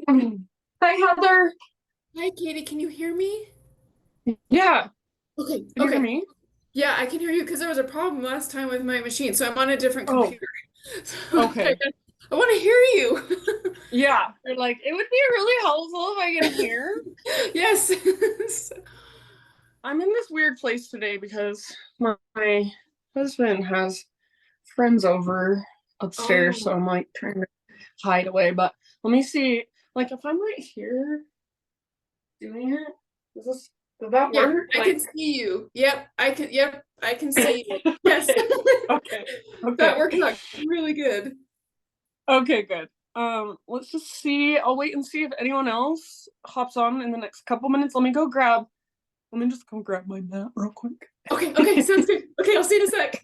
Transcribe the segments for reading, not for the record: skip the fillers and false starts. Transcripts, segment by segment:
Hi, Heather. Hi, Katie. Can you hear me? Yeah, Okay, can you hear okay. me? Yeah, I can hear you because there was a problem last time with my machine, so I'm on a different Oh, computer. So okay. I want to hear you. Yeah, you're like, it would be really helpful if I can hear. Yes. I'm in this weird place today because my husband has friends over upstairs, so Oh, I'm like trying to hide away. But let me see, like, if I'm right here doing it, is this, does that yep. work? I Like, can see you. Yep, I can. Yep, I can see you. Yes. okay, okay, That okay, works out really good. okay, good. Let's just see. I'll wait and see if anyone else hops on in the next couple minutes. Let me just go grab my mat real quick. Okay, okay, sounds good. Okay, I'll see you in a sec.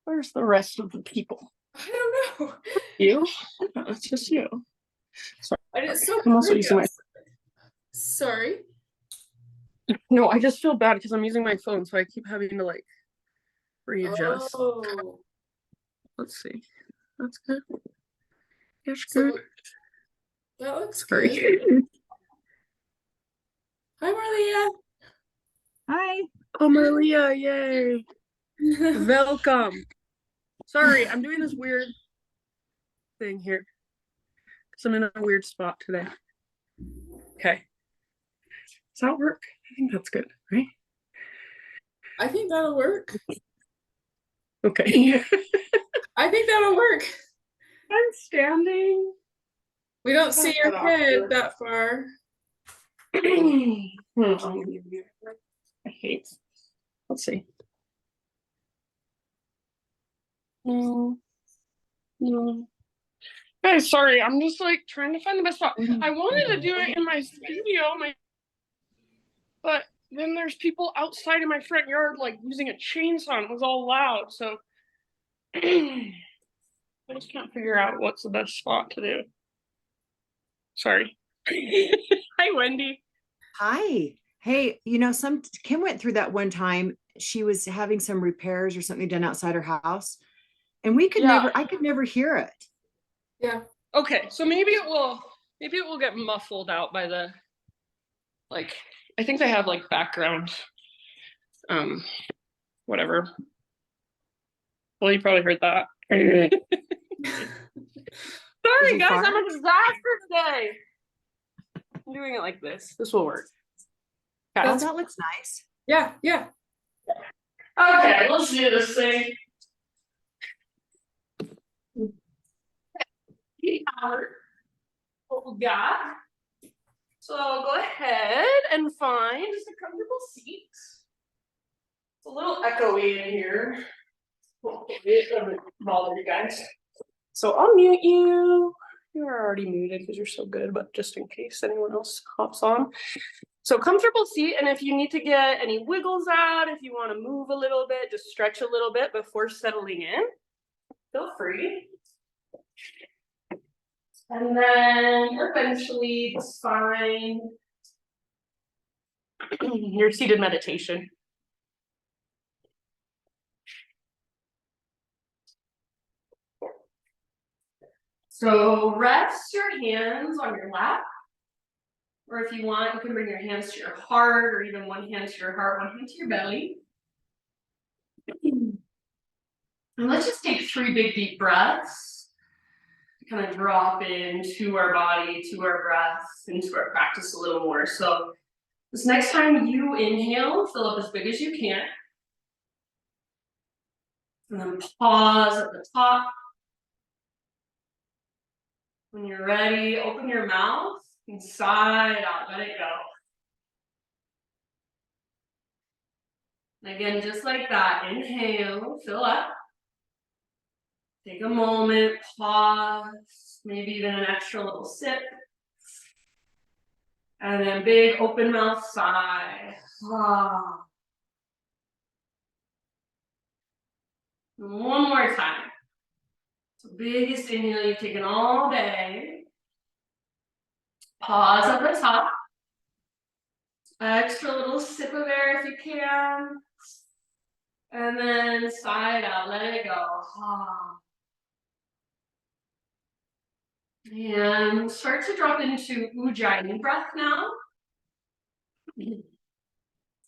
Where's the rest of the people? I don't know. You? No, it's just you. And it's Sorry. so I'm also pretty using my. outside. Sorry. No, I just feel bad because I'm using my phone, so I keep having to like readjust. Oh, Let's see. That's good. That's good. so that looks good. Sorry. Hi, Marlia. Hi. Oh, Maria, yay. Welcome. Sorry, I'm doing this weird thing here because I'm in a weird spot today. Okay. Does that work? I think that's good, right? I think that'll work. Okay. I think that'll work. I'm standing. We don't Gotta see get your off head here. that far. I hate. Let's see. No, no. Guys, sorry. I'm just like trying to find the best spot. I wanted to do it in my studio, but then there's people outside in my front yard like using a chainsaw and it was all loud. So I just can't figure out what's the best spot to do. Sorry. Hi, Wendy. Hi. Hey, some Kim went through that one time. She was having some repairs or something done outside her house, and Yeah. I could never hear it. Yeah. Okay. So maybe it will get muffled out by the like. I think they have like background, um, whatever. Well, you probably heard that. Did Sorry, you guys, I'm fart? a disaster today. I'm doing it like this. This will work. Okay. Oh, That's that looks nice. yeah, yeah. Okay, let's do this thing. What we got. So go ahead and find just a comfortable seat. It's a little echoey in here. It doesn't bother you guys. So I'll mute you. You're already muted because you're so good, but just in case anyone else hops on. So comfortable seat, and if you need to get any wiggles out, if you want to move a little bit, just stretch a little bit before settling in, feel free. And then eventually the spine your seated meditation. So rest your hands on your lap, or if you want, you can bring your hands to your heart, or even one hand to your heart, one hand to your belly. And let's just take 3 big deep breaths to kind of drop into our body, to our breath, into our practice a little more. So this next time you inhale, fill up as big as you can. And then pause at the top. When you're ready, open your mouth and sigh it out, let it go. And again, just like that, inhale, fill up. Take a moment, pause, maybe even an extra little sip. And then big open mouth sigh. Ah. One more time. So biggest inhale you've taken all day. Pause at the top. Extra little sip of air if you can. And then sigh it out, let it go. Ah. And start to drop into Ujjayi breath now.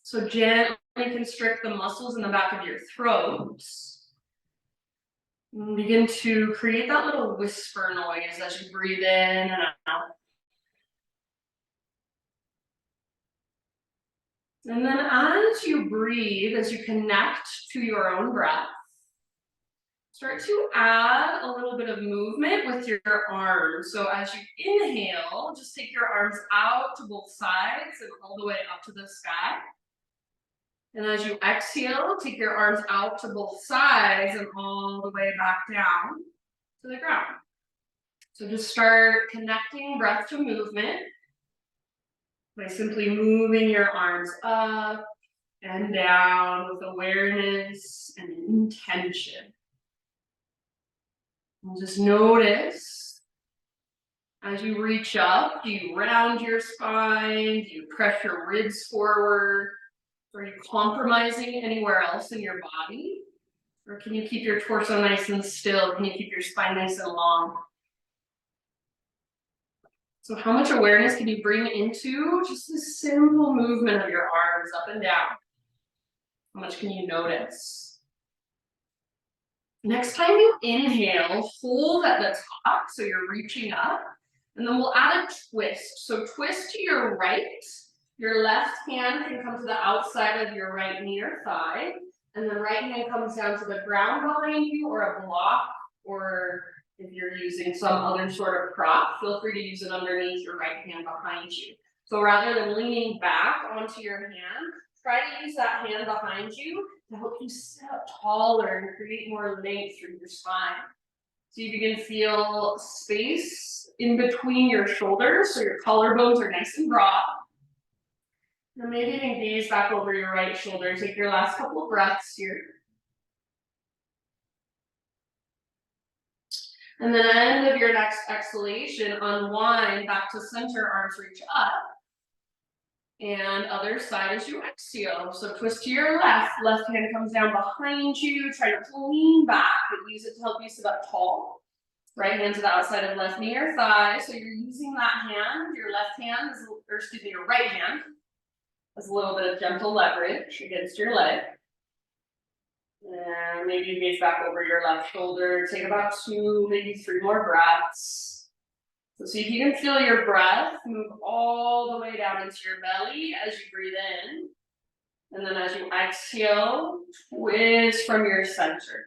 So gently constrict the muscles in the back of your throat. And begin to create that little whisper noise as you breathe in and out. And then as you breathe, as you connect to your own breath, start to add a little bit of movement with your arms. So as you inhale, just take your arms out to both sides and all the way up to the sky. And as you exhale, take your arms out to both sides and all the way back down to the ground. So just start connecting breath to movement by simply moving your arms up and down with awareness and intention. And just notice as you reach up, do you round your spine? Do you press your ribs forward? Are you compromising anywhere else in your body? Or can you keep your torso nice and still? Can you keep your spine nice and long? So how much awareness can you bring into just the simple movement of your arms up and down? How much can you notice? Next time you inhale, hold at the top, so you're reaching up, and then we'll add a twist. So twist to your right. Your left hand can come to the outside of your right knee or thigh, and the right hand comes down to the ground behind you or a block, or if you're using some other sort of prop, feel free to use it underneath your right hand behind you. So rather than leaning back onto your hand, try to use that hand behind you to help you sit up taller and create more length through your spine. So you can feel space in between your shoulders, so your collarbones are nice and broad. And maybe even gaze back over your right shoulder. Take your last couple of breaths here. And then end of your next exhalation, unwind back to center, arms reach up. And other side as you exhale. So twist to your left hand comes down behind you. Try not to lean back, but use it to help you sit up tall. Right hand to the outside of left knee or thigh. So you're using that hand, your left hand, your right hand, as a little bit of gentle leverage against your leg. And maybe you gaze back over your left shoulder. Take about 2, maybe 3 more breaths. So see if you can feel your breath move all the way down into your belly as you breathe in. And then as you exhale, twist from your center.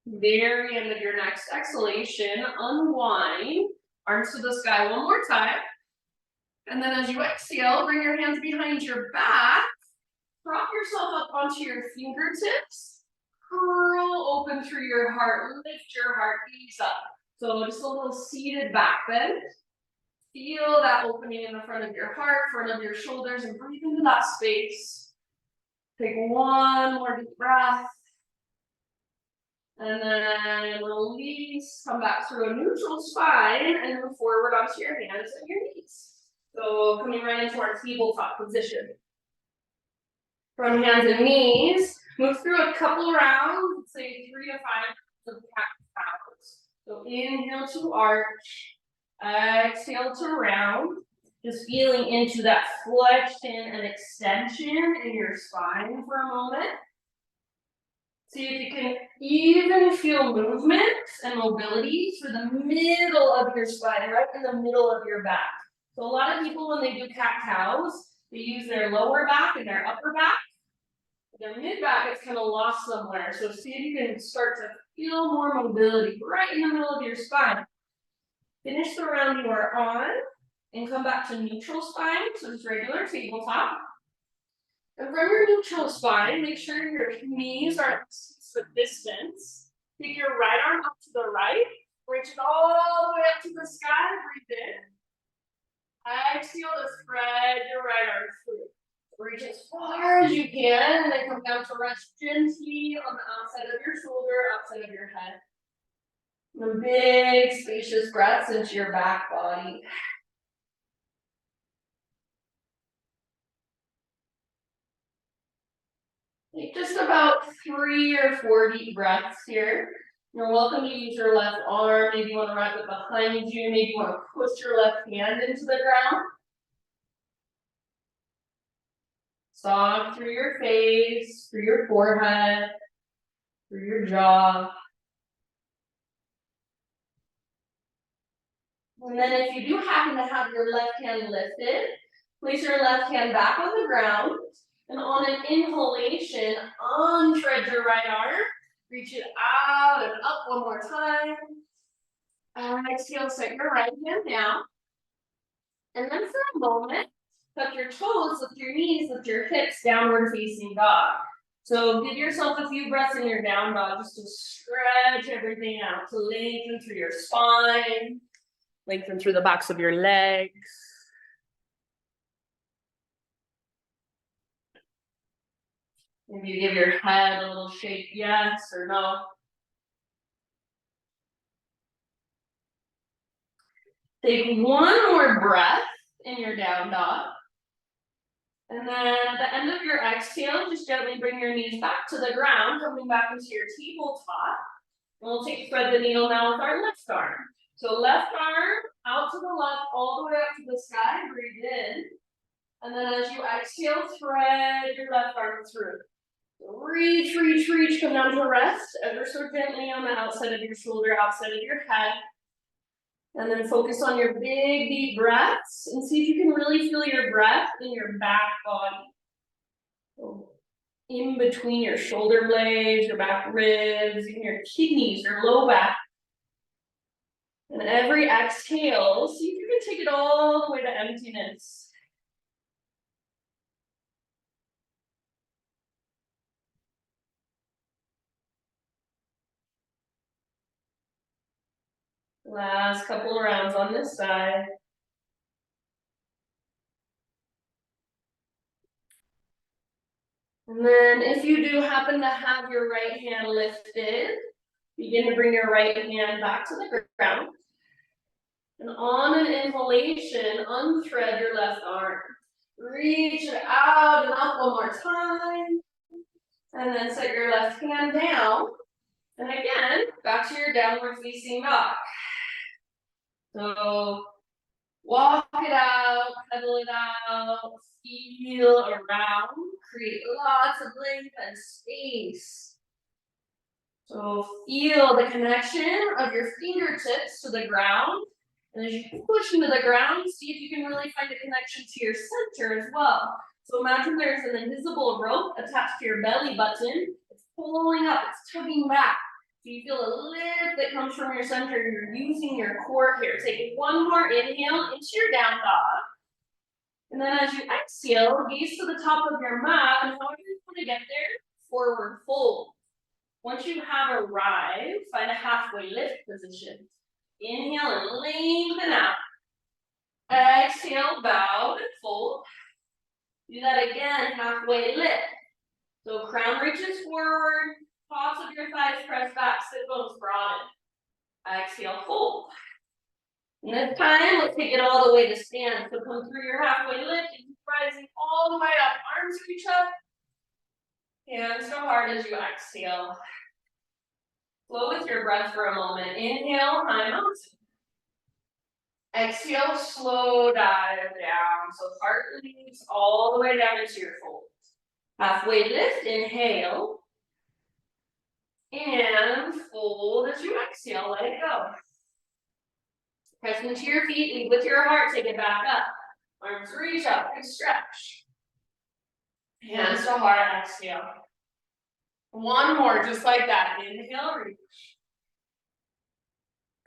Very end of your next exhalation, unwind, arms to the sky one more time. And then as you exhale, bring your hands behind your back. Prop yourself up onto your fingertips. Curl open through your heart. Lift your heart, ease up. So just a little seated back bend. Feel that opening in the front of your heart, front of your shoulders, and breathe into that space. Take one more deep breath. And then release. Come back through a neutral spine and move forward onto your hands and your knees. So coming right into our tabletop position. From hands and knees, move through a couple rounds, say 3 to 5 of cat cows. So inhale to arch, exhale to round, just feeling into that flexion and extension in your spine for a moment. See if you can even feel movements and mobility through the middle of your spine, right in the middle of your back. So a lot of people, when they do cat-cows, they use their lower back and their upper back. Their mid-back is kind of lost somewhere. So see if you can start to feel more mobility right in the middle of your spine. Finish the round you are on and come back to neutral spine, so just regular tabletop. And from your neutral spine, make sure your knees are at the distance. Take your right arm up to the right, reach it all the way up to the sky, breathe in. Exhale to spread your right arm through. Reach as far as you can, and then come down to rest gently on the outside of your shoulder, outside of your head. And big, spacious breaths into your back body. Take just about 3 or 4 deep breaths here. You're welcome to use your left arm. Maybe you want to wrap it behind you. Maybe you want to push your left hand into the ground. Soft through your face, through your forehead, through your jaw. And then if you do happen to have your left hand lifted, place your left hand back on the ground. And on an inhalation, untread your right arm. Reach it out and up one more time. Exhale, set your right hand down. And then for a moment, tuck your toes, lift your knees, lift your hips, downward facing dog. So give yourself a few breaths in your down dog just to stretch everything out, to lengthen through your spine, lengthen through the backs of your legs. Maybe you give your head a little shake, yes or no. Take one more breath in your down dog. And then at the end of your exhale, just gently bring your knees back to the ground, coming back into your tabletop. And we'll thread the needle now with our left arm. So left arm out to the left, all the way up to the sky, breathe in. And then as you exhale, thread your left arm through. Reach, reach, reach, come down to rest, ever so gently on the outside of your shoulder, outside of your head. And then focus on your big, deep breaths and see if you can really feel your breath in your back body. So in between your shoulder blades, your back ribs, even your kidneys, your low back. And every exhale, see if you can take it all the way to emptiness. Last couple of rounds on this side. And then if you do happen to have your right hand lifted, begin to bring your right hand back to the ground. And on an inhalation, unthread your left arm. Reach it out and up one more time. And then set your left hand down. And again, back to your downward facing dog. So walk it out, pedal it out, feel around, create lots of length and space. So feel the connection of your fingertips to the ground. And as you push into the ground, see if you can really find a connection to your center as well. So imagine there's an invisible rope attached to your belly button. It's pulling up, it's tugging back. So you feel a lift that comes from your center. You're using your core here. Take one more inhale into your down dog. And then as you exhale, gaze to the top of your mat. And however you want to get there, forward fold. Once you have arrived, find a halfway lift position. Inhale and lengthen out. Exhale, bow and fold. Do that again, halfway lift. So crown reaches forward, tops of your thighs press back, sit bones broaden. Exhale, fold. And this time, let's take it all the way to stand. So come through your halfway lift, and keep rising all the way up. Arms reach up. Hands so hard as you exhale. Flow with your breath for a moment. Inhale, high mountain. Exhale, slow dive down. So heart leads all the way down into your fold. Halfway lift, inhale. And fold as you exhale, let it go. Press into your feet, lead with your heart, take it back up. Arms reach up, and stretch. Hands to heart, exhale. One more, just like that. Inhale, reach.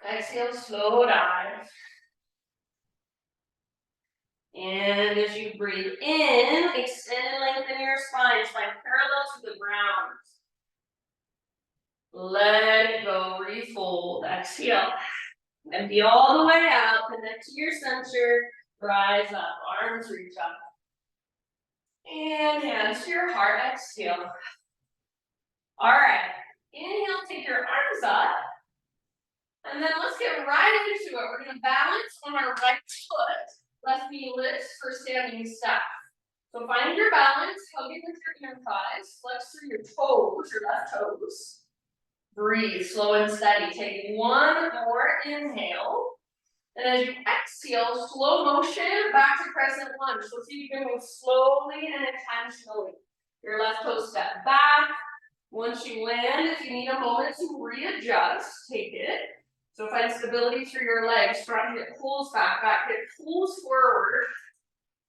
Exhale, slow dive. And as you breathe in, extend and lengthen your spine parallel to the ground. Let it go, refold, exhale. Empty all the way out, connect to your center, rise up, arms reach up. And hands to your heart, exhale. All right, inhale, take your arms up. And then let's get right into it. We're gonna balance on our right foot. Left knee lifts for standing staff. So find your balance, hug it with your inner thighs, flex through your toes, your left toes. Breathe, slow and steady. Take one more inhale. And as you exhale, slow motion back to crescent lunge. So see if you can move slowly and intentionally. Your left toe step back. Once you land, if you need a moment to readjust, take it. So find stability through your legs. Front hip pulls back hip pulls forward.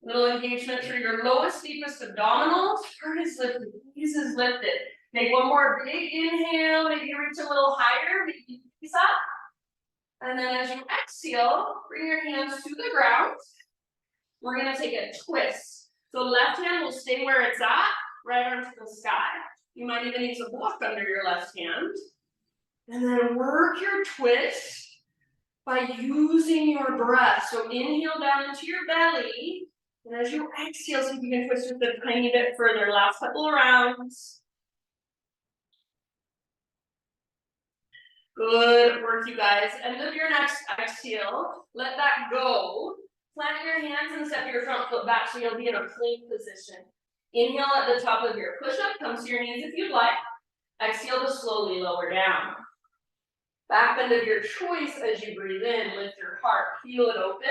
Little engagement through your lowest, deepest abdominals. Heart is lifted, knees is lifted. Make one more big inhale, maybe reach a little higher, maybe knees up. And then as you exhale, bring your hands to the ground. We're gonna take a twist. So left hand will stay where it's at, right arm to the sky. You might even need to block under your left hand. And then work your twist by using your breath. So inhale down into your belly. And as you exhale, see if you can twist just a tiny bit further. Last couple of rounds. Good work, you guys. End of your next exhale. Let that go. Plant your hands and step your front foot back so you'll be in a plank position. Inhale at the top of your push-up. Come to your knees if you'd like. Exhale to slowly lower down. Back bend of your choice as you breathe in. Lift your heart. Feel it open.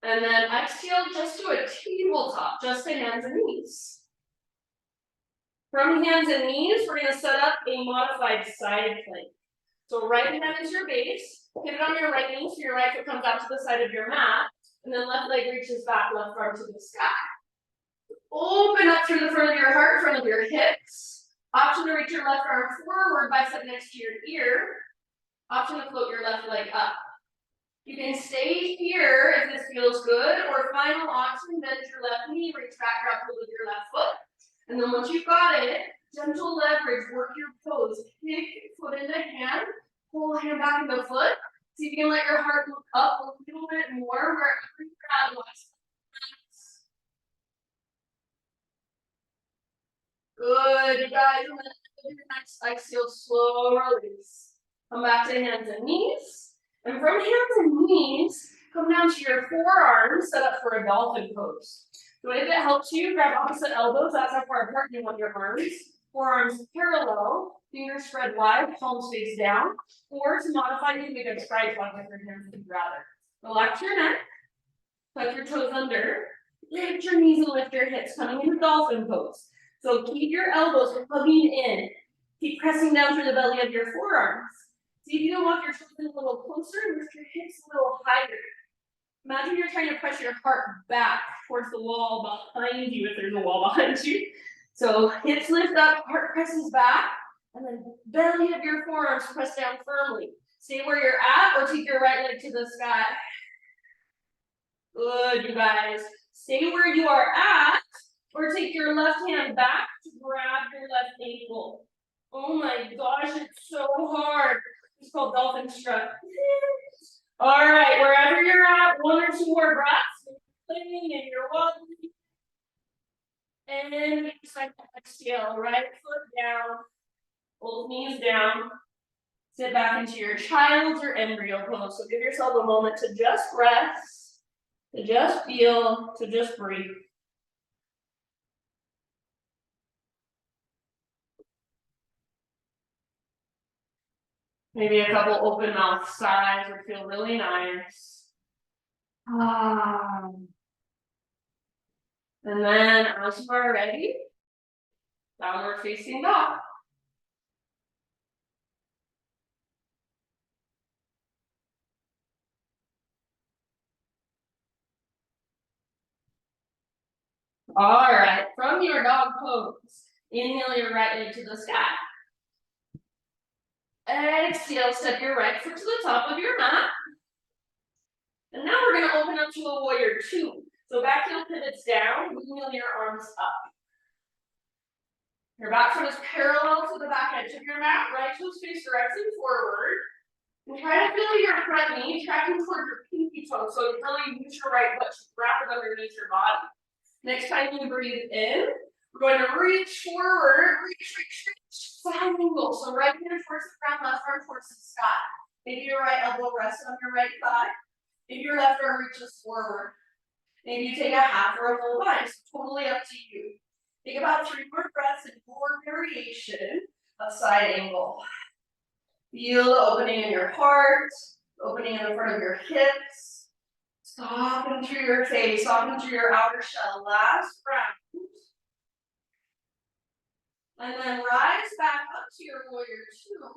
And then exhale just to a tabletop, just to hands and knees. From hands and knees, we're going to set up a modified side plank. So right hand is your base. Pivot on your right knee so your right foot comes out to the side of your mat. And then left leg reaches back, left arm to the sky. Open up through the front of your heart, front of your hips. Option to reach your left arm forward, bicep next to your ear. Option to float your left leg up. You can stay here if this feels good, or final option, bend your left knee, reach back, grab hold of your left foot. And then once you've got it, gentle leverage, work your pose. Kick foot into hand, pull hand back into foot. See if you can let your heart look up a little bit more wherever you're at. Good, you guys. And then your next exhale, slow release. Come back to hands and knees. And from hands and knees, come down to your forearms, set up for a dolphin pose. So if it helps you, grab opposite elbows, that's how far apart you want your arms. Forearms parallel, fingers spread wide, palms face down. Or to modify, you can make a tripod with your hands if you'd rather. Relax your neck, tuck your toes under, lift your knees and lift your hips, coming into dolphin pose. So keep your elbows hugging in. Keep pressing down through the belly of your forearms. See if you can walk your toes in a little closer and lift your hips a little higher. Imagine you're trying to press your heart back towards the wall behind you if there's a wall behind you. So hips lift up, heart presses back, and then belly of your forearms press down firmly. Stay where you're at or take your right leg to the sky. Good, you guys. Stay where you are at or take your left hand back to grab your left ankle. Oh my gosh, it's so hard. It's called dolphin strut. All right, wherever you're at, one or two more breaths. You're cleaning and you're wobbling. And just like exhale, right foot down, both knees down. Sit back into your child's or embryo pose. So give yourself a moment to just rest, to just feel, to just breathe. Maybe a couple open mouth sighs would feel really nice. And then as you are ready, downward facing dog. All right, from your dog pose, inhale your right leg to the sky. Exhale, step your right foot to the top of your mat. And now we're gonna open up to a warrior two. So back heel pivots down, wheel your arms up. Your back foot is parallel to the back edge of your mat, right toes face directly forward. And try to feel your front knee tracking toward your pinky toe. So you really use your right foot to wrap it underneath your body. Next time you breathe in, we're going to reach forward, reach, side angle. So right hand towards the ground, left arm towards the sky. Maybe your right elbow rests on your right thigh. Maybe your left arm reaches forward. Maybe you take a half or a full bind. It's totally up to you. Take about 3 more breaths in your variation of side angle. Feel the opening in your heart, opening in the front of your hips. Soften through your face, soften through your outer shell. Last round. And then rise back up to your warrior two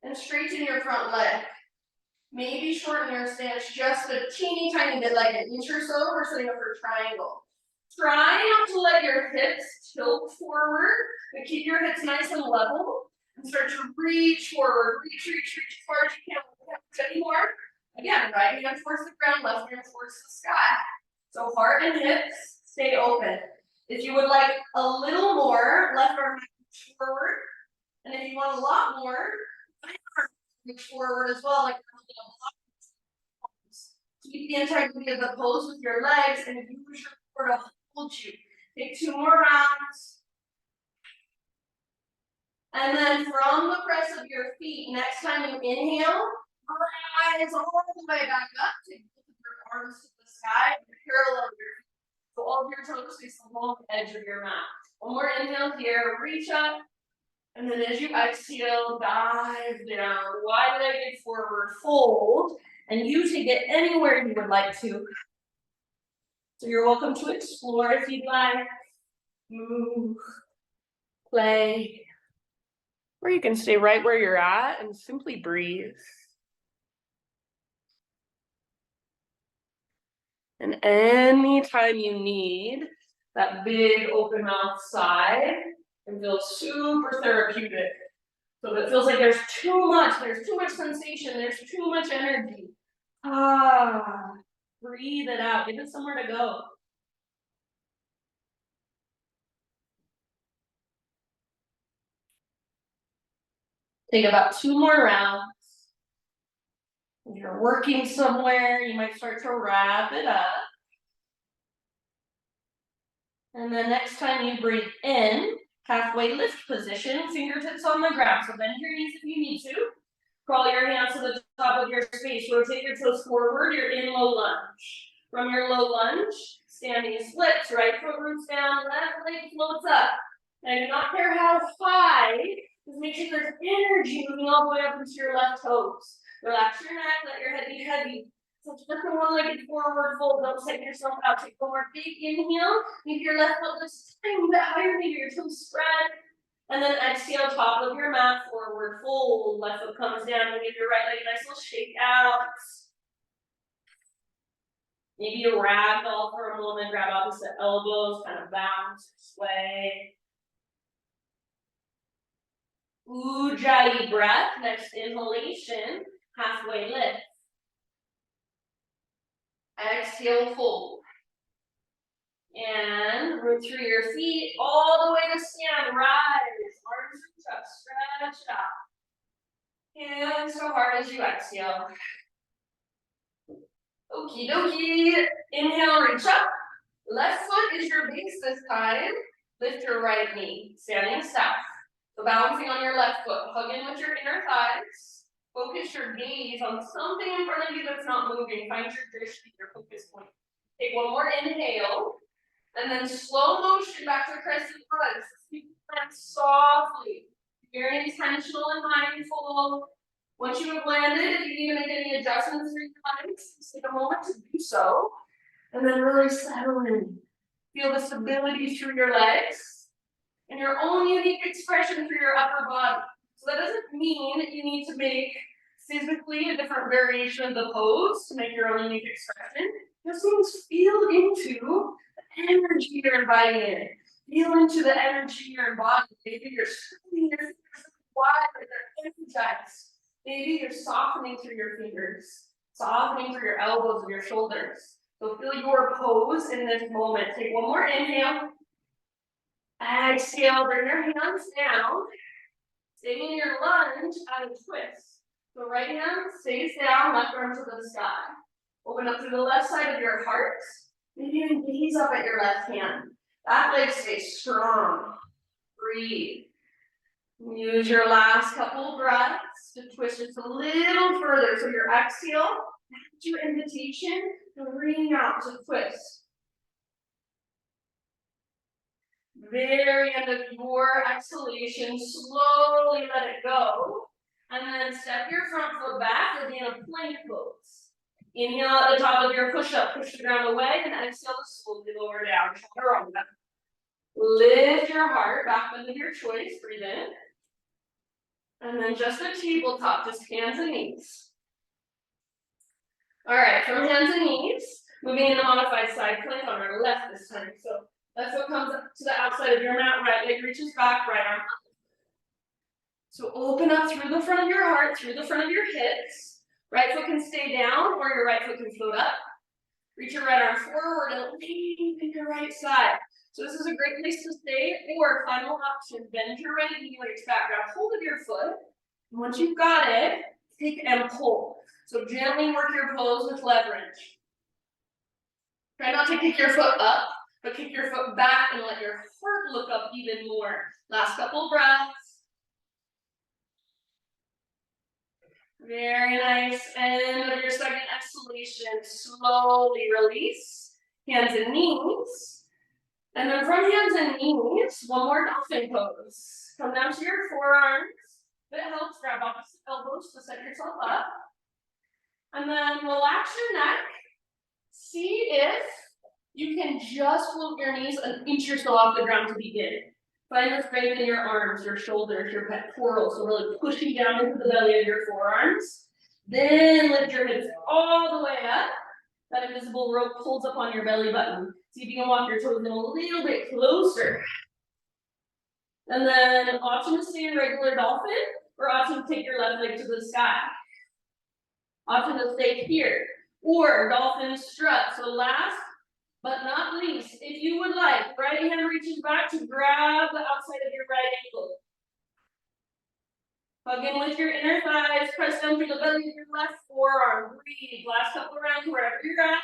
and straighten your front leg. Maybe shorten your stance just a teeny tiny bit, like an inch or so. We're setting up for triangle. Try not to let your hips tilt forward, but keep your hips nice and level. And start to reach forward, reach as far as you can. We can't push anymore. Again, right hand towards the ground, left hand towards the sky. So heart and hips stay open. If you would like a little more, left arm forward. And if you want a lot more, right arm reach forward as well, like keep the integrity of the pose with your legs and use your core to hold you. Take 2 more rounds. And then from the press of your feet, next time you inhale, rise all the way back up. Take your arms to the sky and parallel your feet. So all of your toes face the long edge of your mat. One more inhale here, reach up. And then as you exhale, dive down, wide-legged forward fold. And you take it anywhere you would like to. So you're welcome to explore if you'd like. Move, play. Or you can stay right where you're at and simply breathe. And anytime you need that big open mouth sigh, it feels super therapeutic. So if it feels like there's too much sensation, there's too much energy. Breathe it out, give it somewhere to go. Take about 2 more rounds. If you're working somewhere, you might start to wrap it up. And then next time you breathe in, halfway lift position, fingertips on the ground. So bend your knees if you need to. Crawl your hands to the top of your space. Rotate your toes forward. You're in low lunge. From your low lunge, standing splits. Right foot roots down, left leg floats up. And do not care how high. Just make sure there's energy moving all the way up into your left toes. Relax your neck, let your head be heavy. So just a one-legged forward fold, don't set yourself out. Take one more big inhale. Maybe your left foot lifts a tiny bit higher, maybe your toes spread. And then exhale, top of your mat, forward fold. Left foot comes down and give your right leg a nice little shake out. Maybe you ragdoll for a moment, grab opposite elbows, kind of bounce, sway. Ujjayi breath, next inhalation, halfway lift. Exhale, fold. And root through your feet all the way to stand. Rise, arms reach up, stretch out. Hands so hard as you exhale. Okie dokie. Inhale, reach up. Left foot is your base this time. Lift your right knee, standing staff. So balancing on your left foot, hug in with your inner thighs. Focus your gaze on something in front of you that's not moving. Find your drishti, your focus point. Take one more inhale, and then slow motion back to crescent lunge. Keep the breath softly. Very intentional and mindful. Once you have landed, if you need to make any adjustments for your legs, just take a moment to do so. And then really settle in. Feel the stability through your legs and your own unique expression for your upper body. So that doesn't mean that you need to make physically a different variation of the pose to make your own unique expression. Just means feel into the energy you're inviting in. Feel into the energy you're embodying. Maybe you're squeezing your fingers wide, but they're energized. Maybe you're softening through your fingers, softening through your elbows and your shoulders. So feel your pose in this moment. Take one more inhale. Exhale, bring your hands down. Stay in your lunge at a twist. So right hand stays down, left arm to the sky. Open up to the left side of your heart. Maybe even gaze up at your left hand. That leg stays strong. Breathe. Use your last couple breaths to twist just a little further. So your exhale, that's your invitation to bring out to twist. Very end of your exhalation, slowly let it go. And then step your front foot back, you'll be in a plank pose. Inhale at the top of your push-up, push the ground away, and exhale to slowly lower down. Chaturanga. Lift your heart, back bend of your choice, breathe in. And then just a tabletop, just hands and knees. All right, from hands and knees, moving into modified side plank on our left this time. So left foot comes up to the outside of your mat, right leg reaches back, right arm up. So open up through the front of your heart, through the front of your hips. Right foot can stay down or your right foot can float up. Reach your right arm forward and lengthen your right side. So this is a great place to stay, or final option, bend your right knee, reach back, grab hold of your foot. And once you've got it, take and pull. So gently work your pose with leverage. Try not to kick your foot up, but kick your foot back and let your heart look up even more. Last couple breaths. Very nice. End of your second exhalation, slowly release. Hands and knees. And then from hands and knees, one more dolphin pose. Come down to your forearms. If it helps, grab opposite elbows to set yourself up. And then relax your neck. See if you can just float your knees an inch or so off the ground to begin. Find the strength in your arms, your shoulders, your pectorals. So really pushing down into the belly of your forearms. Then lift your hips all the way up. That invisible rope pulls up on your belly button. See if you can walk your toes in a little bit closer. And then option to stay in regular dolphin, or option to take your left leg to the sky. Option to stay here, or dolphin strut. So last but not least, if you would like, right hand reaches back to grab the outside of your right ankle. Hug in with your inner thighs, press down through the belly of your left forearm. Breathe, last couple rounds wherever you're at.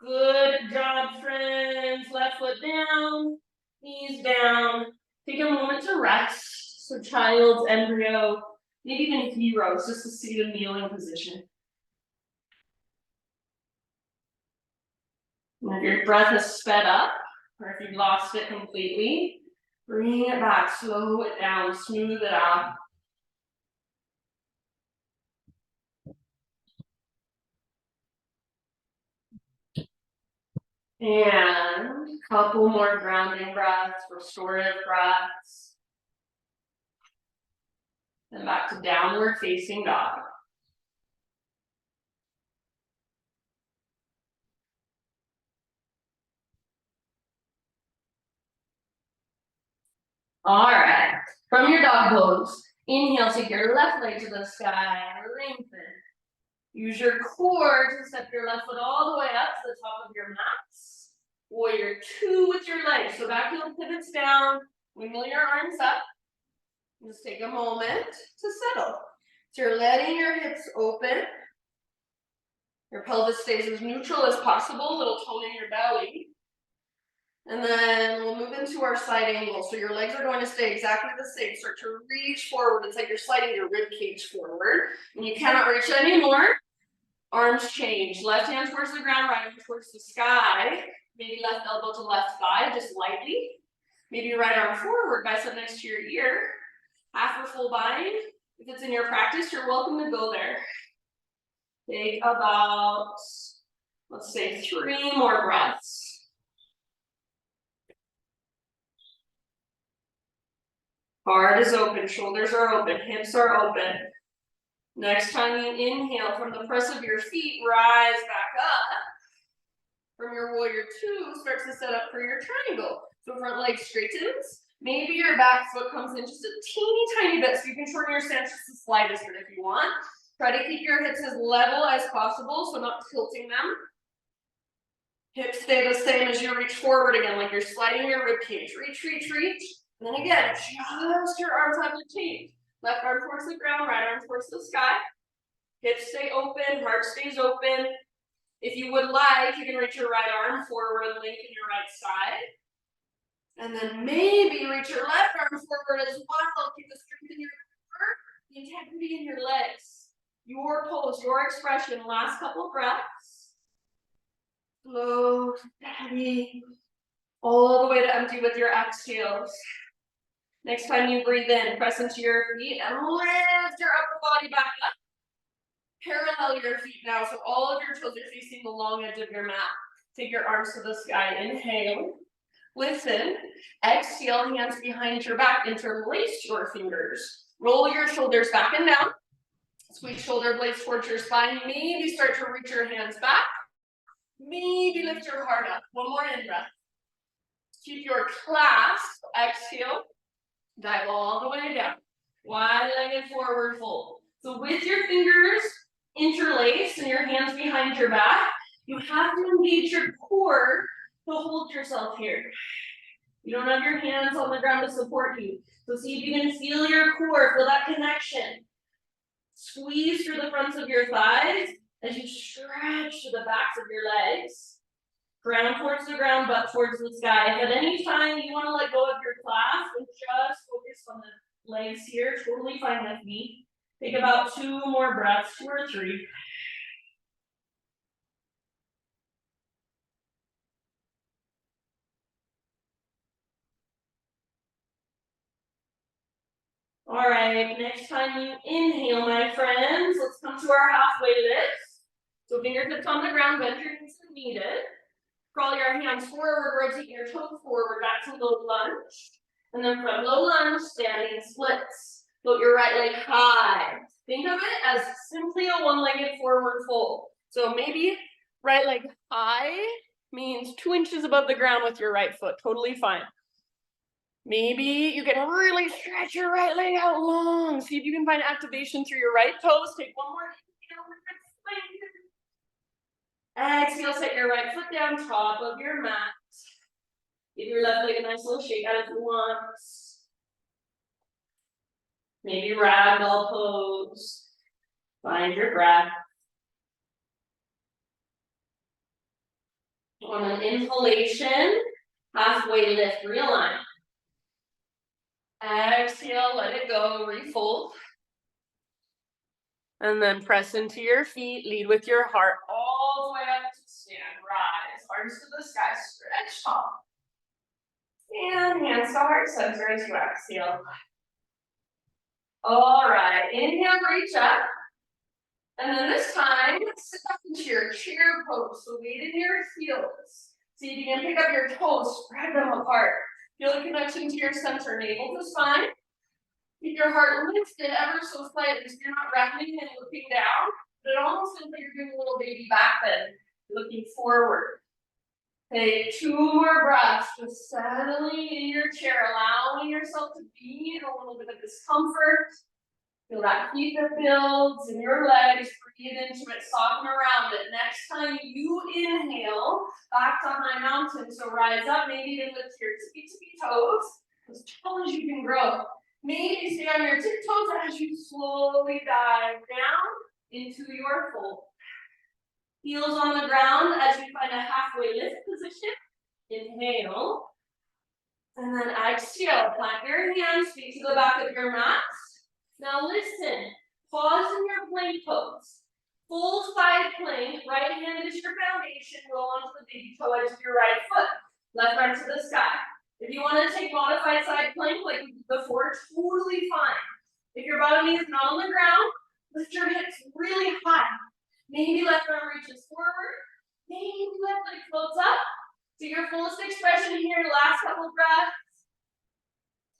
Good job, friends. Left foot down, knees down. Take a moment to rest. So child's embryo, maybe even heroes, just a seated kneeling position. And if your breath has sped up, or if you've lost it completely, bring it back, slow it down, smooth it out. And a couple more grounding breaths, restorative breaths. Then back to downward facing dog. All right, from your dog pose, inhale, take your left leg to the sky, lengthen. Use your core to step your left foot all the way up to the top of your mats. Warrior 2 with your legs. So back heel pivots down, wiggle your arms up. Just take a moment to settle. So you're letting your hips open. Your pelvis stays as neutral as possible, a little tone in your belly. And then we'll move into our side angle. So your legs are going to stay exactly the same. Start to reach forward. It's like you're sliding your rib cage forward. And you cannot reach anymore. Arms change. Left hand towards the ground, right hand towards the sky. Maybe left elbow to left thigh, just lightly. Maybe right arm forward, bicep next to your ear. Half or full bind. If it's in your practice, you're welcome to go there. Take about, let's say, 3 more breaths. Heart is open, shoulders are open, hips are open. Next time you inhale, from the press of your feet, rise back up. From your warrior 2, starts to set up for your triangle. So front leg straightens. Maybe your back foot comes in just a teeny tiny bit, so you can shorten your stance just the slightest bit if you want. Try to keep your hips as level as possible, so not tilting them. Hips stay the same as you reach forward again, like you're sliding your rib cage. Reach, reach, reach. And then again, just your arms have to change. Left arm towards the ground, right arm towards the sky. Hips stay open, heart stays open. If you would like, you can reach your right arm forward and lengthen your right side. And then maybe reach your left arm forward as well. Keep the strength in your core, the integrity in your legs. Your pose, your expression. Last couple breaths. Slow, steady. All the way to empty with your exhales. Next time you breathe in, press into your feet and lift your upper body back up. Parallel your feet now, so all of your toes are facing the long edge of your mat. Take your arms to the sky. Inhale. Listen. Exhale, hands behind your back. Interlace your fingers. Roll your shoulders back and down. Squeeze shoulder blades towards your spine. Maybe start to reach your hands back. Maybe lift your heart up. One more in breath. Keep your clasp. Exhale. Dive all the way down. Wide-legged forward fold. So with your fingers interlaced and your hands behind your back, you have to engage your core to hold yourself here. You don't have your hands on the ground to support you. So see if you can feel your core, feel that connection. Squeeze through the fronts of your thighs as you stretch to the backs of your legs. Ground towards the ground, butt towards the sky. If at any time you want to let go of your clasp and just focus on the legs here, totally fine with me. Take about 2 more breaths, 2 or 3. All right, next time you inhale, my friends, let's come to our halfway lift. So fingertips on the ground, bend your knees if needed. Crawl your hands forward, rotate your toes forward, back to low lunge. And then from low lunge, standing splits. Float your right leg high. Think of it as simply a one-legged forward fold. So maybe right leg high means 2 inches above the ground with your right foot. Totally fine. Maybe you can really stretch your right leg out long. See if you can find activation through your right toes. Take one more inhale. Exhale, set your right foot down, top of your mat. Give your left leg a nice little shake out if you want. Maybe ragdoll pose. Find your breath. On an inhalation, halfway lift, realign. Exhale, let it go, refold. And then press into your feet, lead with your heart all the way up to stand. Rise, arms to the sky, stretch tall. And hands to heart center as you exhale. All right, inhale, reach up. And then this time, sit up into your chair pose. So weight in your heels. See if you can pick up your toes, spread them apart. Feel the connection to your center, navel to spine. Keep your heart lifted ever so slightly, so you're not rounding and looking down, but it almost feels like you're doing a little baby back bend, looking forward. Take 2 more breaths, just settling in your chair, allowing yourself to be in a little bit of discomfort. Feel that heat that builds in your legs, breathe into it, soften around it. Next time you inhale, back to high mountain, so rise up, maybe even lift your tippy toes, as tall as you can grow. Maybe stay on your tiptoes as you slowly dive down into your fold. Heels on the ground as you find a halfway lift position. Inhale. And then exhale, plant your hands, feet to the back of your mat. Now listen, pause in your plank pose. Full side plank, right hand is your foundation, roll onto the baby toe edge of your right foot. Left arm to the sky. If you want to take modified side plank like we did before, totally fine. If your bottom knee is not on the ground, lift your hips really high. Maybe left arm reaches forward. Maybe left leg floats up. To your fullest expression here, last couple breaths.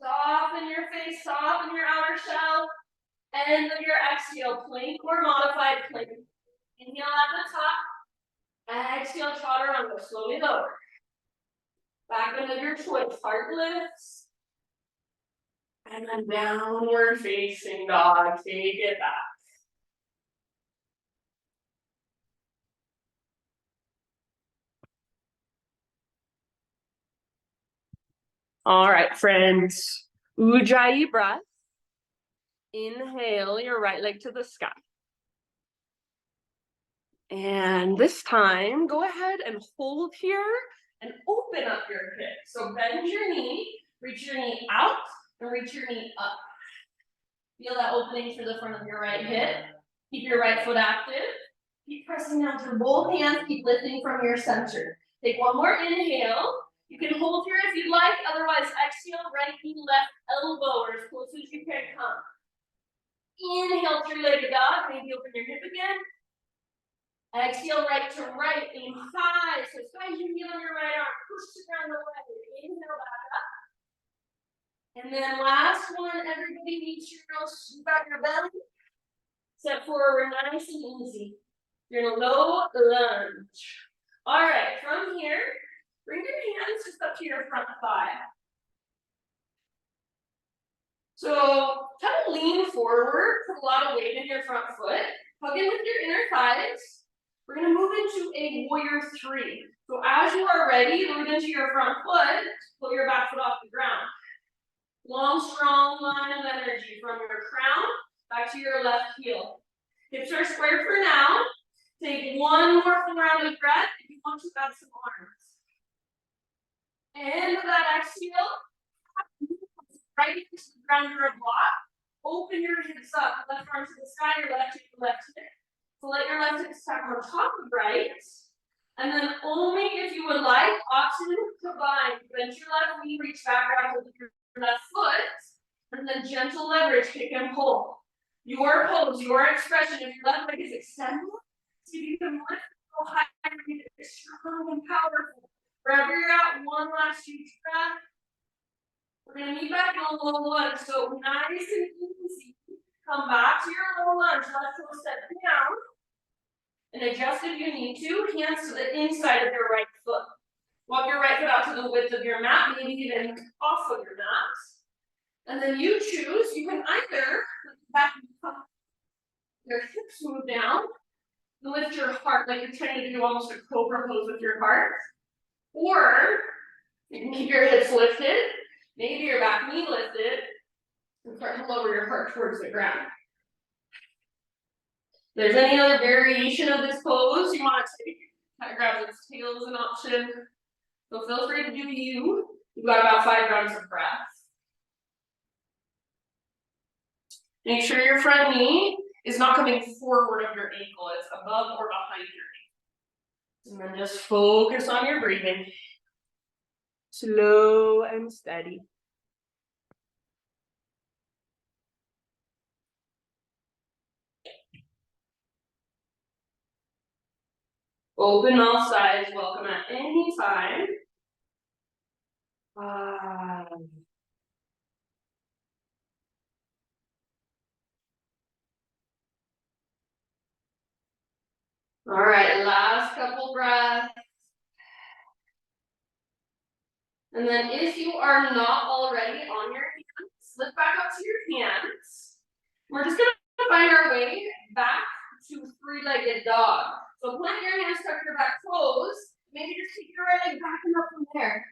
Soften your face, soften your outer shell. End of your exhale, plank or modified plank. Inhale at the top. Exhale, chaturanga, slowly lower. Back end of your choice, heart lifts. And then downward facing dog, take it back. All right, friends. Ujjayi breath. Inhale your right leg to the sky. And this time, go ahead and hold here and open up your hip. So bend your knee, reach your knee out, and reach your knee up. Feel that opening through the front of your right hip. Keep your right foot active. Keep pressing down through both hands. Keep lifting from your center. Take one more inhale. You can hold here if you'd like. Otherwise, exhale, right knee, left elbow, or as close as you can come. Inhale, three-legged dog. Maybe open your hip again. Exhale, right to right. Aim high. So as high as you can on your right arm. Push the ground away. Inhale back up. And then last one, everybody needs to go scoop out your belly. Step forward, nice and easy. You're in a low lunge. All right, from here, bring your hands just up to your front thigh. So kind of lean forward, put a lot of weight in your front foot. Hug in with your inner thighs. We're gonna move into a warrior three. So as you are ready, move into your front foot, pull your back foot off the ground. Long, strong line of energy from your crown back to your left heel. Hips are squared for now. Take one more full round of breath. If you want to, add some arms. End of that exhale. Right into the ground or a block. Open your hips up. Left arm to the sky, your left hip, left hip. So let your left hip stack on top of right. And then only if you would like, option combine. Bend your left knee, reach back out with your left foot. And then gentle leverage, kick and pull. Your pose, your expression, if your left leg is extended, so you can lift go high, it's strong and powerful. Wherever you're at, one last huge breath. We're gonna meet back on low lunge. So nice and easy. Come back to your low lunge. Let's go step down. And adjust if you need to. Hands to the inside of your right foot. Walk your right foot out to the width of your mat, maybe even off of your mat. And then you choose, you can either back your hips move down, lift your heart like you're trying to do almost a cobra pose with your heart. Or you can keep your hips lifted, maybe your back knee lifted, and start to lower your heart towards the ground. If there's any other variation of this pose you want to take, cat grabs its tail is an option. So feel free to do you. You've got about 5 rounds of breath. Make sure your front knee is not coming forward of your ankle, it's above or behind your knee. And then just focus on your breathing. Slow and steady. Open all sides, welcome at any time. All right, last couple breaths. And then if you are not already on your hands, lift back up to your hands. We're just gonna find our way back to three-legged dog. So plant your hands, tuck your back toes. Maybe just keep your right leg back and up from there.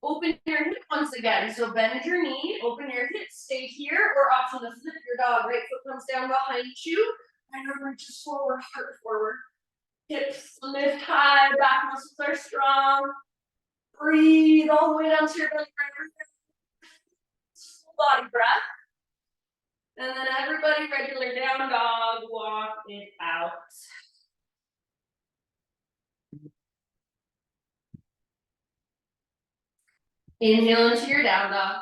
Open your hip once again. So bend your knee, open your hips, stay here, or option to flip your dog. Right foot comes down behind you. And reaches forward, heart forward. Hips lift high, back muscles are strong. Breathe all the way down to your belly. Full body breath. And then everybody, regular down dog, walk it out. Inhale into your down dog.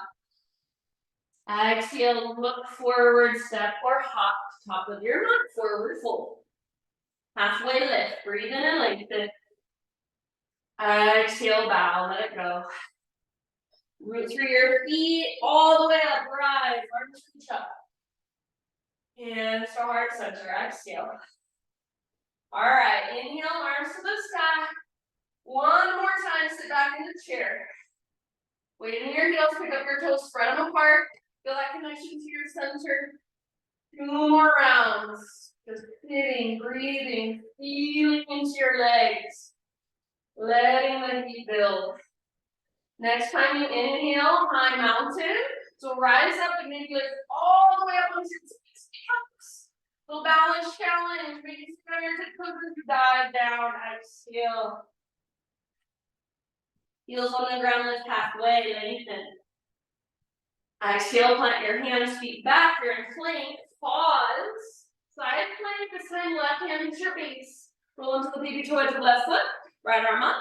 Exhale, look forward, step or hop, top of your mat, forward fold. Halfway lift, breathe in and lengthen. Exhale, bow, let it go. Root through your feet, all the way up, rise, arms reach up. Hands to heart center, exhale. All right, inhale, arms to the sky. One more time, sit back in the chair. Weight in your heels, pick up your toes, spread them apart. Feel that connection to your center. 2 more rounds. Just sitting, breathing, feeling into your legs. Letting the heat build. Next time you inhale, high mountain. So rise up and maybe lift all the way up onto your knees. Little balance challenge. Maybe sit on your tiptoes as you dive down. Exhale. Heels on the ground, lift halfway, lengthen. Exhale, plant your hands, feet back, you're in plank, pause. Side plank, this time left hand into your base. Roll into the baby toe edge of left foot, right arm up.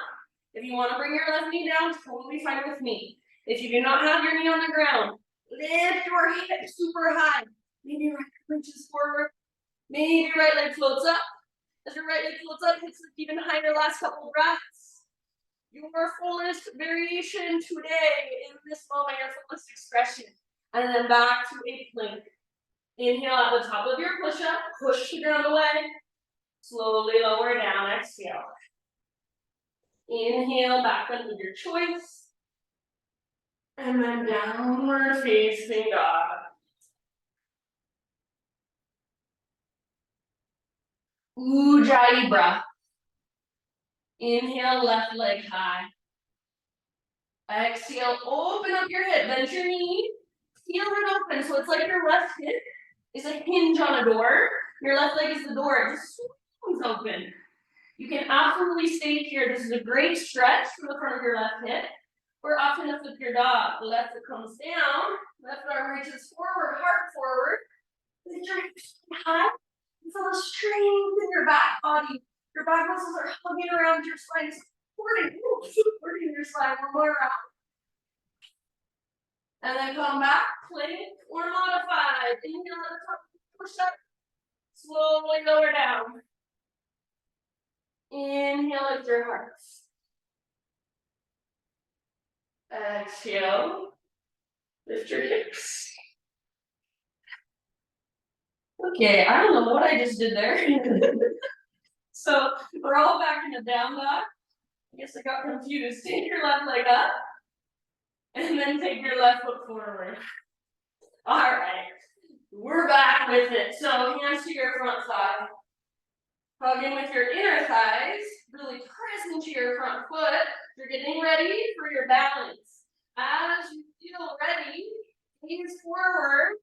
If you want to bring your left knee down, totally fine with me. If you do not have your knee on the ground, lift your hip super high. Maybe your right leg reaches forward. Maybe your right leg floats up. As your right leg floats up, hits even higher last couple breaths. Your fullest variation today in this moment, your fullest expression. And then back to a plank. Inhale at the top of your push-up, push the ground away. Slowly lower down, exhale. Inhale, back under your choice. And then downward facing dog. Ujjayi breath. Inhale, left leg high. Exhale, open up your hip, bend your knee, heel it open. So it's like your left hip is a hinge on a door. Your left leg is the door, it just swings open. You can absolutely stay here. This is a great stretch from the front of your left hip. Or often to flip your dog. The left foot comes down, left arm reaches forward, heart forward. Lift your hips high. You feel the strength in your back body. Your back muscles are hugging around your spine, supporting your spine. One more round. And then come back, plank or modified. Inhale at the top, push up. Slowly lower down. Inhale, lift your heart. Exhale, lift your hips. Okay, I don't know what I just did there. So we're all back in the down dog. I guess I got confused. Take your left leg up. And then take your left foot forward. All right, we're back with it. So hands to your front thigh. Hug in with your inner thighs. Really press into your front foot. You're getting ready for your balance. As you feel ready, gaze forward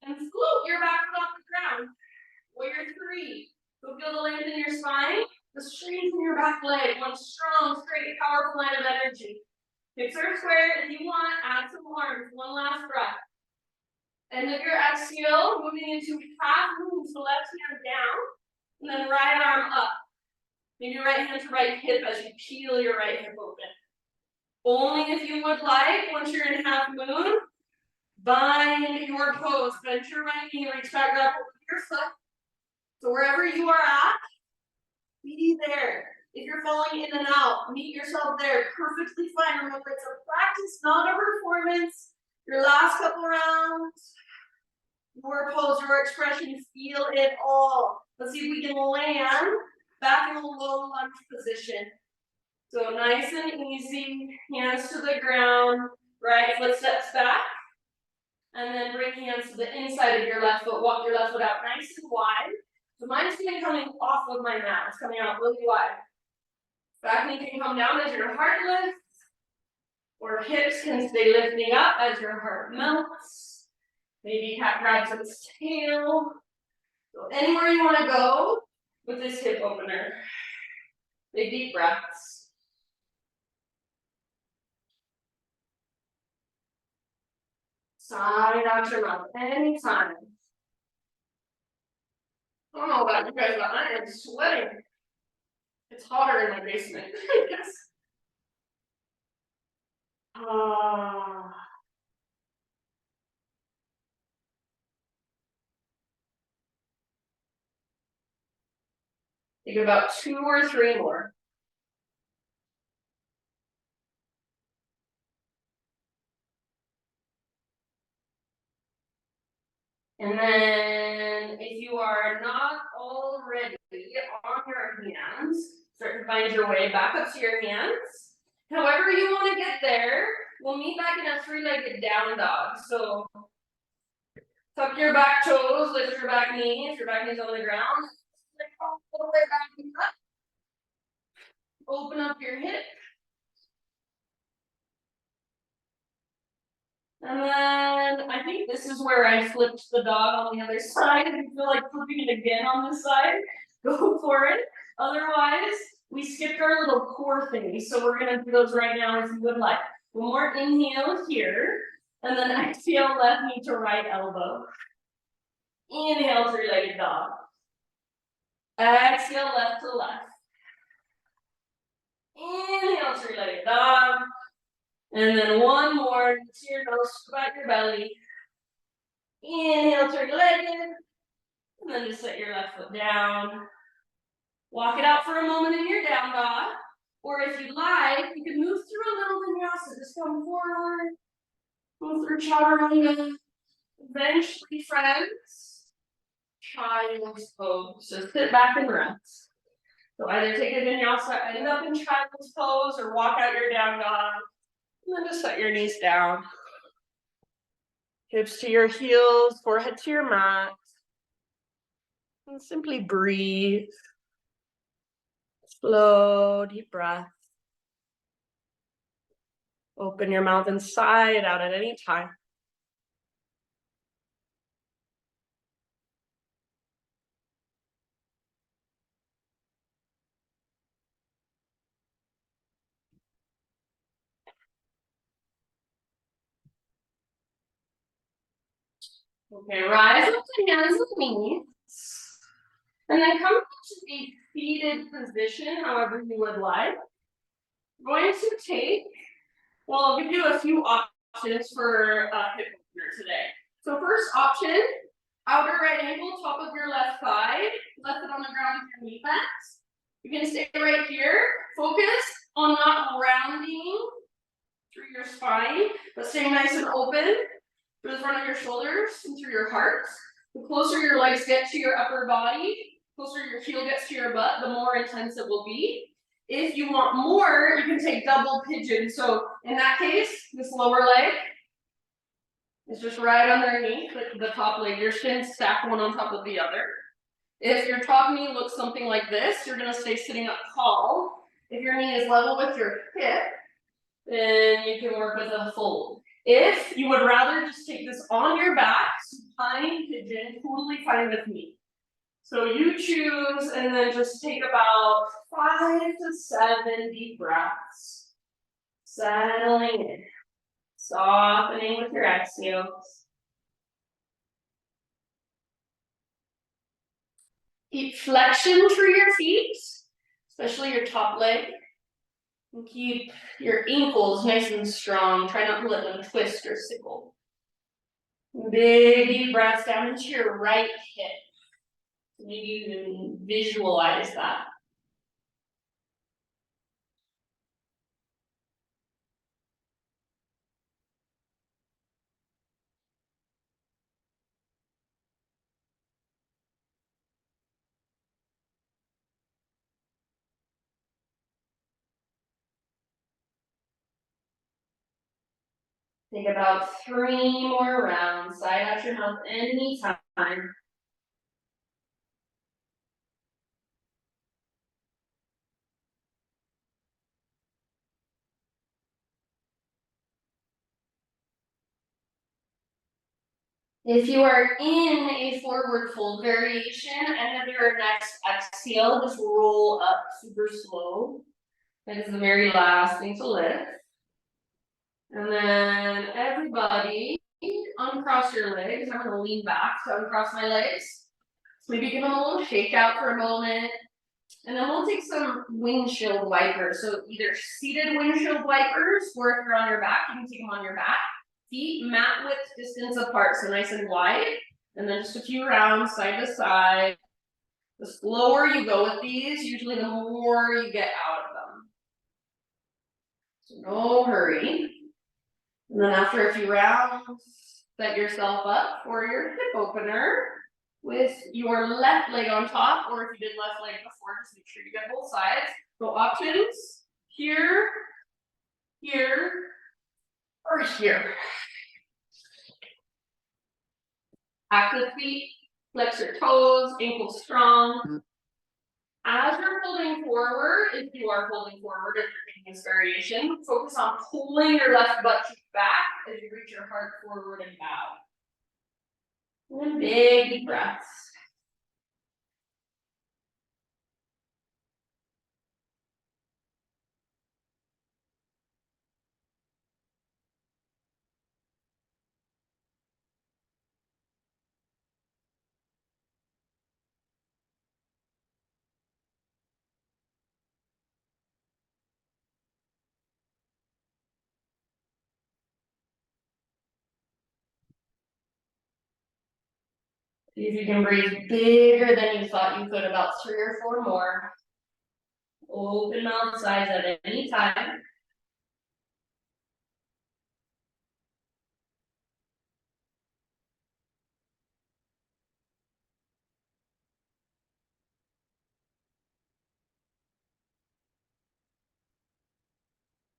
and float your back foot off the ground. Warrior 3. So feel the length in your spine, the strength in your back leg. One strong, straight, powerful line of energy. Hips are square. If you want, add some arms. One last breath. End of your exhale, moving into half moon. So left hand down, and then right arm up. Maybe right hand to right hip as you peel your right hip open. Only if you would like, once you're in half moon, bind your pose. Bend your right knee, reach back up with your foot. So wherever you are at, be there. If you're falling in and out, meet yourself there. Perfectly fine. Remember, it's a practice, not a performance. Your last couple rounds, your pose, your expression, feel it all. Let's see if we can land back in a low lunge position. So nice and easy, hands to the ground, right foot steps back. And then bring hands to the inside of your left foot. Walk your left foot out nice and wide. So mine's even coming off of my mat. It's coming out really wide. Back knee can come down as your heart lifts. Or hips can stay lifting up as your heart melts. Maybe cat grabs its tail. So anywhere you want to go with this hip opener. Big deep breaths. Side out your mouth anytime. I don't know about you guys, but I am sweating. It's hotter in my basement. Yes. Ah. Think about 2 or 3 more. And then if you are not already on your hands, start to find your way back up to your hands. However you want to get there, we'll meet back in a 3-legged down dog. So tuck your back toes, lift your back knee. If your back knee's on the ground, all the way back and up. Open up your hip. And then I think this is where I flipped the dog on the other side. If you feel like flipping it again on this side, go for it. Otherwise, we skipped our little core thingy. So we're gonna do those right now if you would like. One more inhale here. And then exhale left knee to right elbow. Inhale 3-legged dog. Exhale left to left. Inhale 3-legged dog. And then one more, to your nose, squat your belly. Inhale, 3-legged. And then just set your left foot down. Walk it out for a moment in your down dog. Or if you like, you can move through a little vinyasa. Just come forward. Move through chaturanga. Eventually, friends, child's pose. So sit back and rest. So either take a vinyasa, end up in child's pose, or walk out your down dog. And then just set your knees down. Hips to your heels, forehead to your mat. And simply breathe. Slow, deep breath. Open your mouth and sigh it out at any time. Okay, rise up to hands and knees. And then come to a seated position, however you would like. We're going to take, well, I'll give you a few options for hip opener today. So first option, outer right ankle, top of your left thigh, left foot on the ground with your knee bent. You can stay right here. Focus on not rounding through your spine, but staying nice and open through the front of your shoulders and through your heart. The closer your legs get to your upper body, the closer your heel gets to your butt, the more intense it will be. If you want more, you can take double pigeon. So in that case, this lower leg is just right underneath the top leg. Your shins stack one on top of the other. If your top knee looks something like this, you're gonna stay sitting up tall. If your knee is level with your hip, then you can work with a fold. If you would rather just take this on your back, supine pigeon, totally fine with me. So you choose, and then just take about 5 to 7 deep breaths. Settling in. Softening with your exhales. Keep flexion through your feet, especially your top leg. And keep your ankles nice and strong. Try not to let them twist or sickle. Big deep breaths down into your right hip. Maybe you can visualize that. Take about 3 more rounds. Side out your mouth anytime. If you are in a forward fold variation, and of your next exhale, just roll up super slow. That is the very last thing to lift. And then everybody Uncross your legs. I'm gonna lean back to uncross my legs. Maybe give them a little shake out for a moment. And then we'll take some windshield wipers. So either seated windshield wipers, or if you're on your back, you can take them on your back. Feet mat width distance apart, so nice and wide. And then just a few rounds side to side. The slower you go with these, usually the more you get out of them. So no hurry. And then after a few rounds, set yourself up for your hip opener with your left leg on top, or if you did left leg before, just make sure you get both sides. So options here, here, or here. Active feet, flex your toes, ankles strong. As you're folding forward, if you are folding forward, if you're taking this variation, focus on pulling your left butt cheek back as you reach your heart forward and bow. And then big deep breaths. See if you can breathe bigger than you thought you could, about 3 or 4 more. Open mouth size at any time.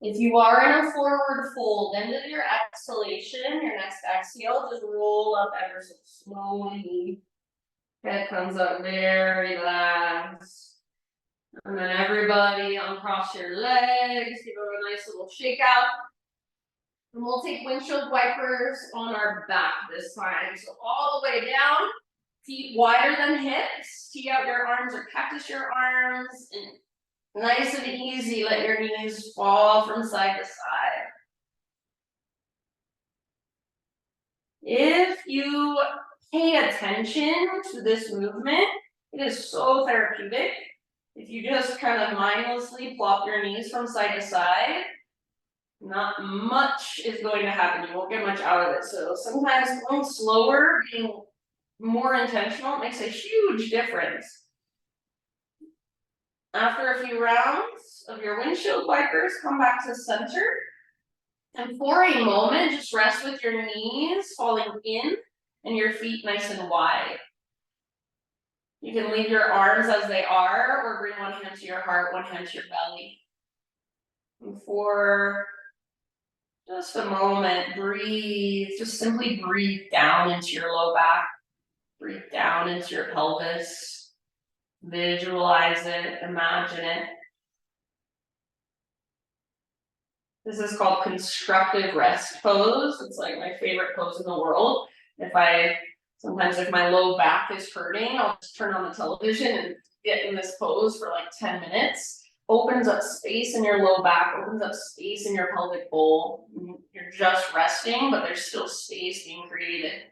If you are in a forward fold, end of your exhalation, your next exhale, just roll up ever so slowly. Head comes up very relaxed. And then everybody uncross your legs, give it a nice little shake out. And we'll take windshield wipers on our back this time. So all the way down, feet wider than hips. Tee out your arms or cactus your arms. And nice and easy, let your knees fall from side to side. If you pay attention to this movement, it is so therapeutic. If you just kind of mindlessly plop your knees from side to side, not much is going to happen. You won't get much out of it. So sometimes going slower, being more intentional, makes a huge difference. After a few rounds of your windshield wipers, come back to center. And for a moment, just rest with your knees falling in and your feet nice and wide. You can leave your arms as they are, or bring one hand to your heart, one hand to your belly. And for just a moment, breathe. Just simply breathe down into your low back. Breathe down into your pelvis. Visualize it, imagine it. This is called constructive rest pose. It's like my favorite pose in the world. Sometimes if my low back is hurting, I'll just turn on the television and get in this pose for like 10 minutes. Opens up space in your low back, opens up space in your pelvic bowl. You're just resting, but there's still space being created.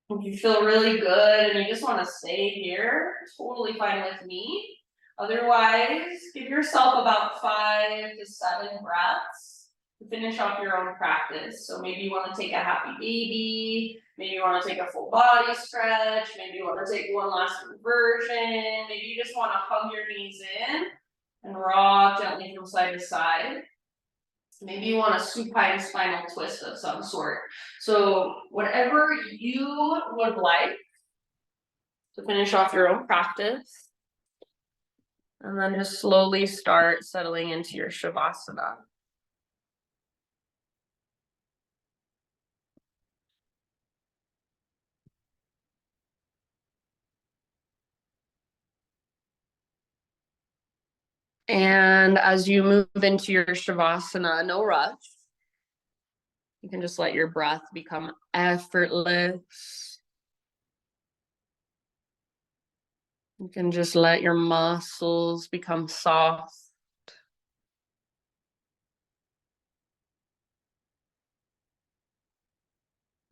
If you feel really good and you just want to stay here, totally fine with me. Otherwise, give yourself about 5 to 7 breaths to finish off your own practice. So maybe you want to take a happy baby, maybe you want to take a full body stretch, maybe you want to take one last inversion, maybe you just want to hug your knees in and rock gently from side to side. Maybe you want a supine spinal twist of some sort. So whatever you would like to finish off your own practice. And then just slowly start settling into your Shavasana. And as you move into your Shavasana, no rush. You can just let your breath become effortless. You can just let your muscles become soft.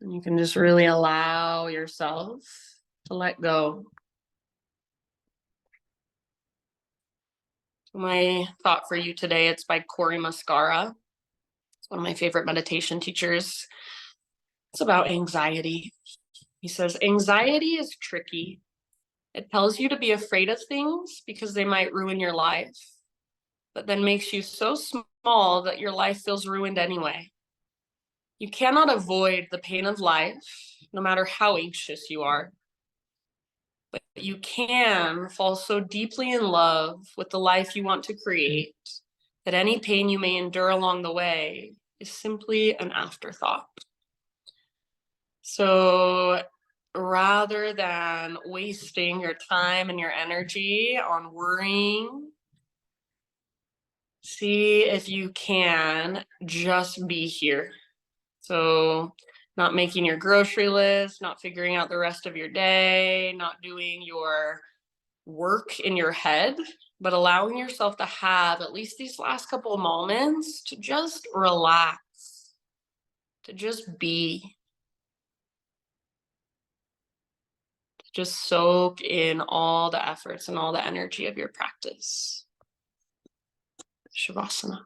And you can just really allow yourself to let go. My thought for you today, it's by Cory Muscara. It's one of my favorite meditation teachers. It's about anxiety. He says, anxiety is tricky. It tells you to be afraid of things because they might ruin your life, but then makes you so small that your life feels ruined anyway. You cannot avoid the pain of life, no matter how anxious you are. But you can fall so deeply in love with the life you want to create that any pain you may endure along the way is simply an afterthought. So rather than wasting your time and your energy on worrying, see if you can just be here. So not making your grocery list, not figuring out the rest of your day, not doing your work in your head, but allowing yourself to have at least these last couple of moments to just relax, to just be, to just soak in all the efforts and all the energy of your practice. Shavasana.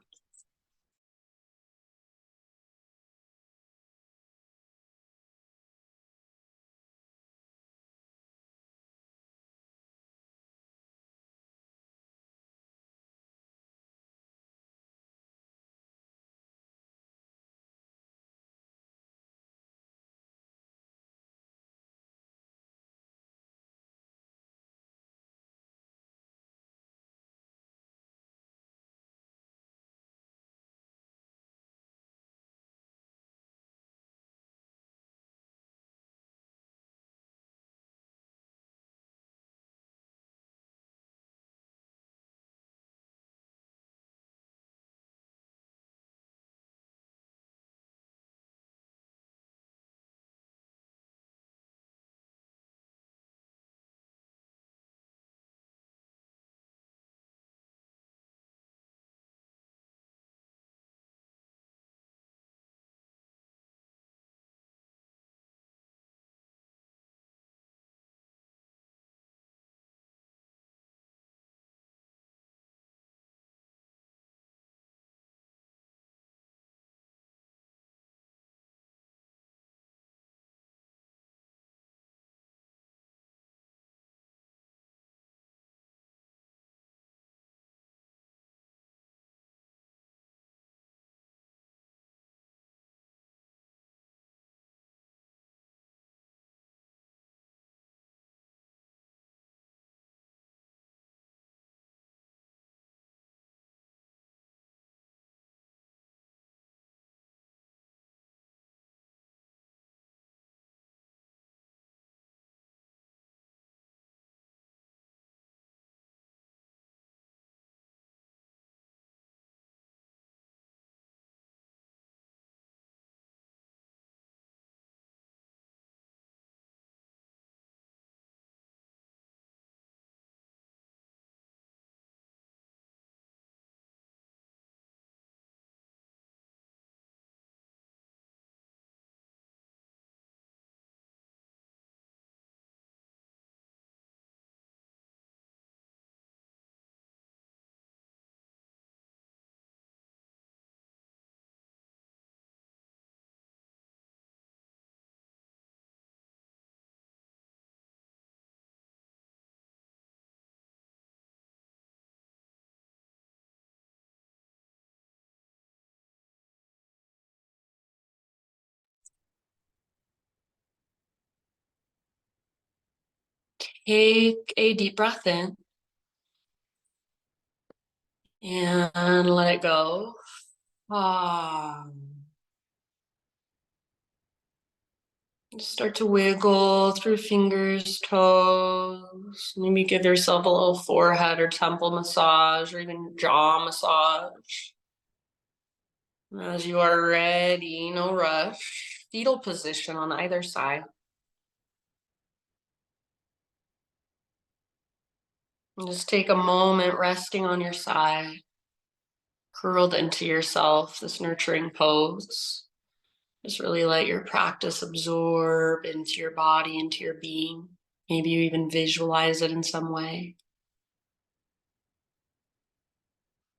Take a deep breath in and let it go. Just start to wiggle through fingers, toes. Maybe give yourself a little forehead or temple massage or even jaw massage. As you are ready, no rush. Fetal position on either side. And just take a moment resting on your side, curled into yourself, this nurturing pose. Just really let your practice absorb into your body, into your being. Maybe you even visualize it in some way.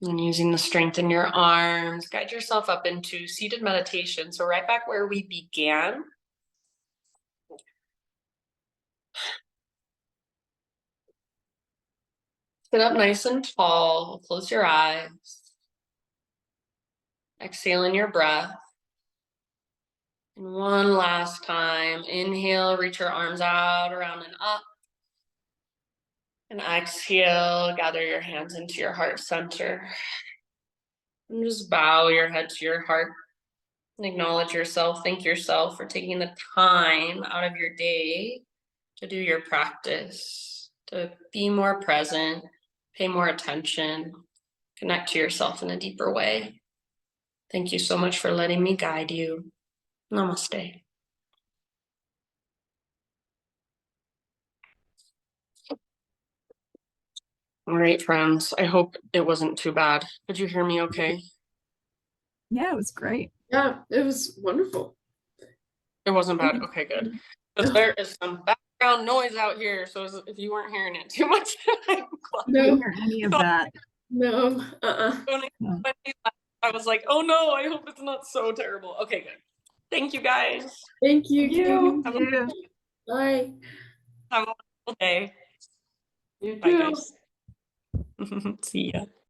And using the strength in your arms, guide yourself up into seated meditation. So right back where we began. Sit up nice and tall, close your eyes. Exhale in your breath. And one last time, inhale, reach your arms out, around and up. And exhale, gather your hands into your heart center. And just bow your head to your heart. And acknowledge yourself, thank yourself for taking the time out of your day to do your practice, to be more present, pay more attention, connect to yourself in a deeper way. Thank you so much for letting me guide you. Namaste. All right, friends. I hope it wasn't too bad. Did you hear me okay? Yeah, it was great. Yeah, it was wonderful. It wasn't bad. Okay, good. Because there is some background noise out here. So if you weren't hearing it too much, I'm glad. Didn't No, hear any of that. no, No. I was like, oh no, I hope it's not so terrible. Okay, good. Thank you guys. Thank you. You. Have Yeah. Bye. a wonderful day. You Bye, too. guys. See ya.